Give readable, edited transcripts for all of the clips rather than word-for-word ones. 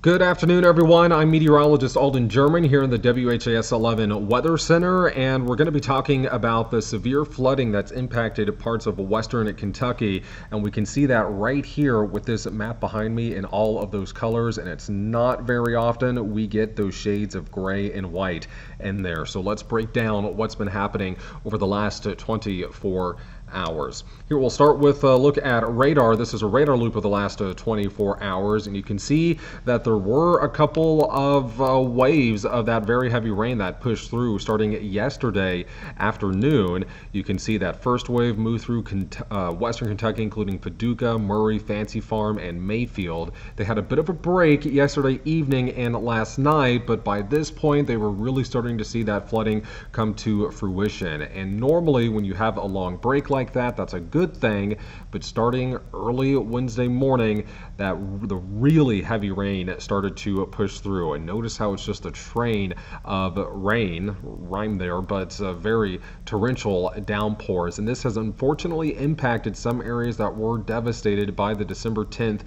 Good afternoon, everyone. I'm Meteorologist Alden German here in the WHAS 11 Weather Center, and we're going to be talking about the severe flooding that's impacted parts of western Kentucky. And we can see that right here with this map behind me in all of those colors, and it's not very often we get those shades of gray and white in there. So let's break down what's been happening over the last 24 hours. Here we'll start with a look at radar. This is a radar loop of the last 24 hours, and you can see that there were a couple of waves of that very heavy rain that pushed through starting yesterday afternoon. You can see that first wave moved through western Kentucky, including Paducah, Murray, Fancy Farm, and Mayfield. They had a bit of a break yesterday evening and last night, but by this point they were really starting to see that flooding come to fruition. And normally when you have a long break like that, that's a good thing, but starting early Wednesday morning, the really heavy rain started to push through. And notice how it's just a train of rain, rhyme there, but very torrential downpours. And this has unfortunately impacted some areas that were devastated by the December 10th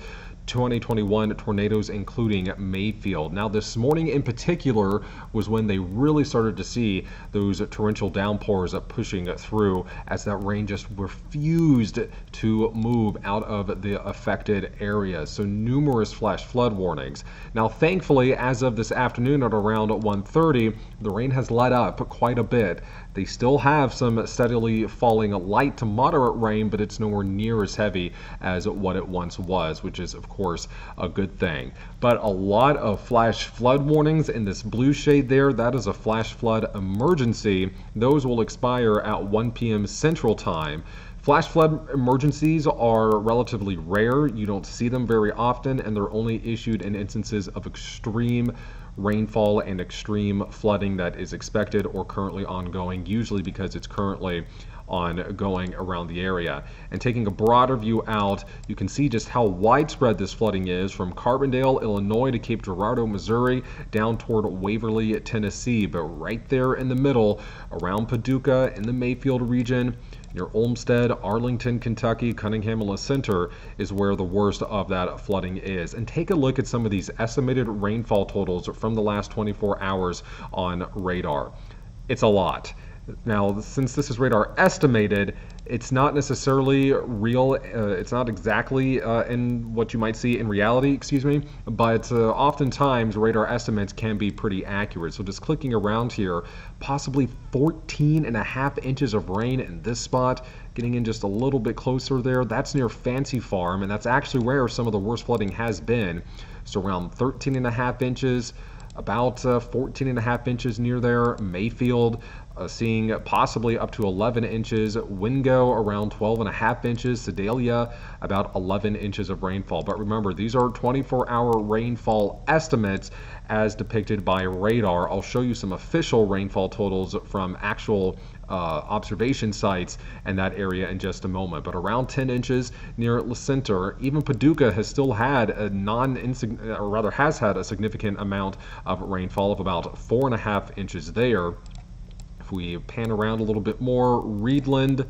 2021 tornadoes, including Mayfield. Now this morning in particular was when they really started to see those torrential downpours pushing through, as that rain just refused to move out of the affected areas. So numerous flash flood warnings. Now thankfully, as of this afternoon at around 1:30, the rain has let up quite a bit. They still have some steadily falling light to moderate rain, but it's nowhere near as heavy as what it once was, which is of course a good thing. But a lot of flash flood warnings in this blue shade there, that is a flash flood emergency. Those will expire at 1 p.m. Central Time. Flash flood emergencies are relatively rare. You don't see them very often, and they're only issued in instances of extreme rainfall and extreme flooding that is expected or currently ongoing, usually because it's currently ongoing around the area. And taking a broader view out, you can see just how widespread this flooding is, from Carbondale, Illinois to Cape Girardeau, Missouri, down toward Waverly, Tennessee. But right there in the middle, around Paducah in the Mayfield region, near Olmsted, Arlington, Kentucky, Cunningham, and La Center is where the worst of that flooding is. And take a look at some of these estimated rainfall totals from the last 24 hours on radar. It's a lot. Now, since this is radar estimated, it's not necessarily real. It's not exactly in what you might see in reality, but oftentimes radar estimates can be pretty accurate. So just clicking around here, possibly 14.5 inches of rain in this spot, getting in just a little bit closer there. That's near Fancy Farm, and that's actually where some of the worst flooding has been. So around 13.5 inches, about 14.5 inches near there. Mayfield, seeing possibly up to 11 inches. Wingo around 12.5 inches. Sedalia about 11 inches of rainfall. But remember, these are 24-hour rainfall estimates as depicted by radar. I'll show you some official rainfall totals from actual observation sites in that area in just a moment. But around 10 inches near La Center. Even Paducah has still had has had a significant amount of rainfall of about 4.5 inches there. If we pan around a little bit more, Reedland,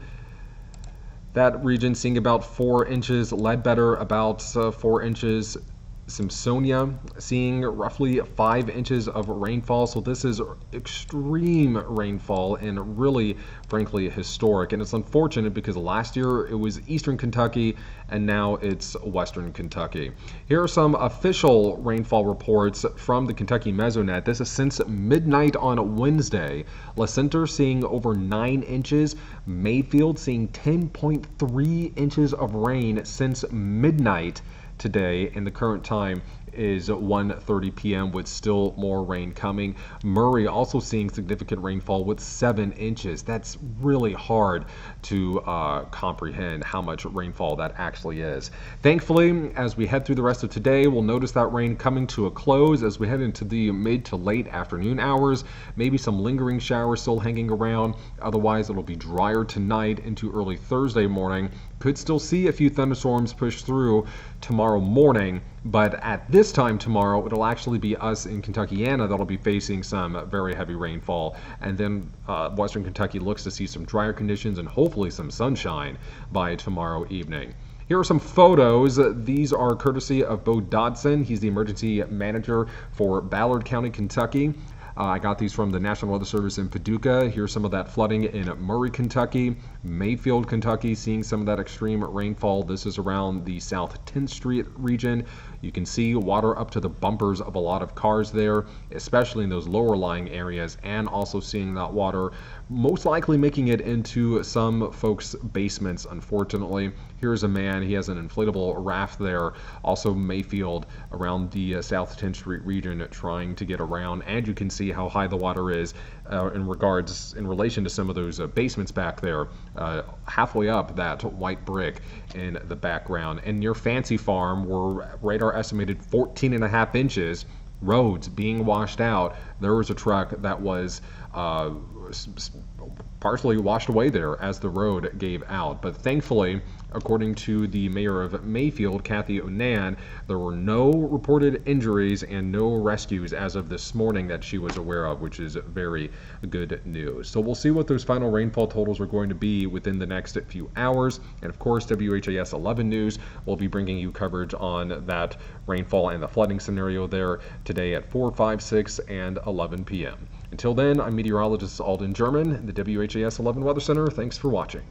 that region seeing about 4 inches, Ledbetter about 4 inches, Simpsonia seeing roughly 5 inches of rainfall. So this is extreme rainfall and really, frankly, historic. And it's unfortunate because last year it was eastern Kentucky and now it's western Kentucky. Here are some official rainfall reports from the Kentucky Mesonet. This is since midnight on Wednesday. La Center seeing over 9 inches. Mayfield seeing 10.3 inches of rain since midnight today, and the current time is 1:30 p.m. with still more rain coming. Murray also seeing significant rainfall with 7 inches. That's really hard to comprehend how much rainfall that actually is. Thankfully, as we head through the rest of today, we'll notice that rain coming to a close as we head into the mid to late afternoon hours. Maybe some lingering showers still hanging around. Otherwise, it'll be drier tonight into early Thursday morning. Could still see a few thunderstorms push through tomorrow morning, but at this time tomorrow, it'll actually be us in Kentuckiana that'll be facing some very heavy rainfall. And then western Kentucky looks to see some drier conditions and hopefully some sunshine by tomorrow evening. Here are some photos. These are courtesy of Bo Dodson. He's the emergency manager for Ballard County, Kentucky. I got these from the National Weather Service in Paducah. Here's some of that flooding in Murray, Kentucky, Mayfield, Kentucky, seeing some of that extreme rainfall. This is around the South 10th Street region. You can see water up to the bumpers of a lot of cars there, especially in those lower lying areas, and also seeing that water most likely making it into some folks' basements, unfortunately. Here's a man, he has an inflatable raft there, also Mayfield around the South 10th Street region trying to get around, and you can see how high the water is in relation to some of those basements back there, halfway up that white brick in the background. And near Fancy Farm, where radar estimated 14.5 inches, roads being washed out, there was a truck that was partially washed away there as the road gave out. But thankfully, according to the mayor of Mayfield, Kathy Onan, there were no reported injuries and no rescues as of this morning that she was aware of, which is very good news. So we'll see what those final rainfall totals are going to be within the next few hours. And of course, WHAS 11 News will be bringing you coverage on that rainfall and the flooding scenario there today at 4, 5, 6, and 11 p.m. Until then, I'm meteorologist Alden German, the WHAS 11 Weather Center. Thanks for watching.